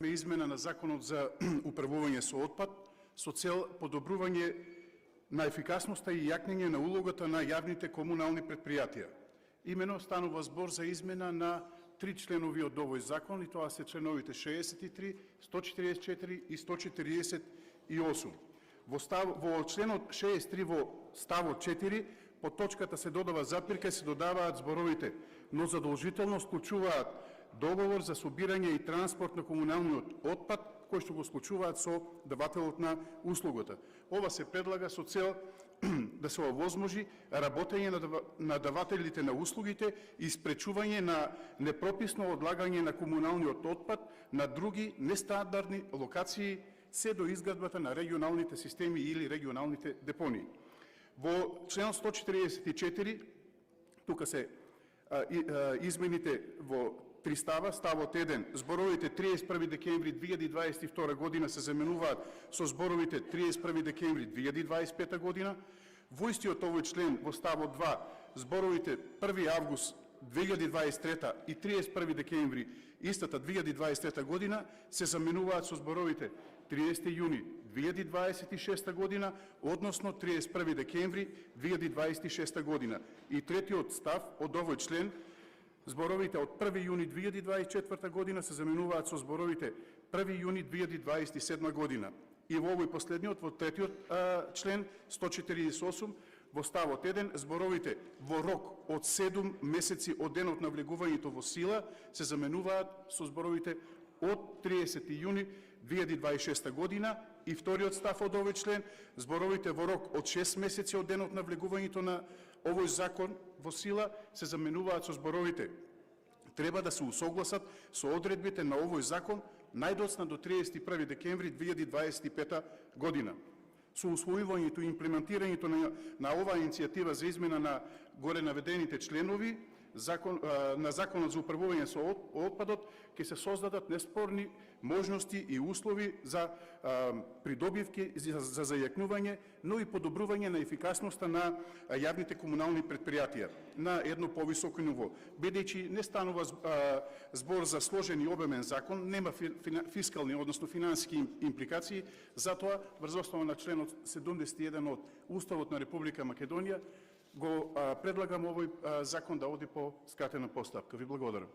Измена на Законот за управување со отпад со цел подобрување на ефикасноста и јакнење на улогата на јавните комунални предпријатија. Имено станува збор за измена на 3 членови од овој закон, и тоа се членовите 63, 144 и 148. Во членот 63 во ставот 4 по точката се додава запирка и се додаваат зборовите, но задолжително склучуваат договор за собирање и транспорт на комуналниот отпад, кој што го склучуваат со давателот на услугата. Ова се предлага со цел да се овозможи работење на давателите на услугите и спречување на непрописно одлагање на комуналниот отпад на други нестандардни локации се до изградбата на регионалните системи или регионалните депонии. Во член 144, тука се измените во 3 става. Ставот 1, зборовите 31 декември 2022 година се заменуваат со зборовите 31 декември 2025 година. Во истиот овој член, во ставот 2, зборовите 1 август 2023 и 31 декември истата 2023 година се заменуваат со зборовите 30 јуни 2026 година, односно 31 декември 2026 година. И третиот став од овој член, зборовите од 1 јуни 2024 година се заменуваат со зборовите 1 јуни 2027 година. И во овој последниот, во третиот член 148, во ставот 1, зборовите во рок од 7 месеци од денот на влегувањето во сила се заменуваат со зборовите од 30 јуни 2026 година. И вториот став од овој член, зборовите во рок од 6 месеци од денот на влегувањето на овој закон во сила се заменуваат со зборовите треба да се усогласат со одредбите на овој закон најдоцна до 31 декември 2025 година. Со усвојувањето и имплементирањето на оваа иницијатива за измена на горе наведените членови на Законот за управување со отпадот ќе се создадат неспорни можности и услови за придобивки, за зајакнување, но и подобрување на ефикасноста на јавните комунални предпријатија на едно повисоко ниво. Бидејќи не станува збор за сложен и обемен закон, нема фискални, односно финансиски импликации, затоа врз основа на членот 71 од Уставот на Република Македонија го предлагам овој закон да оди по скратена постапка. Ви благодарам.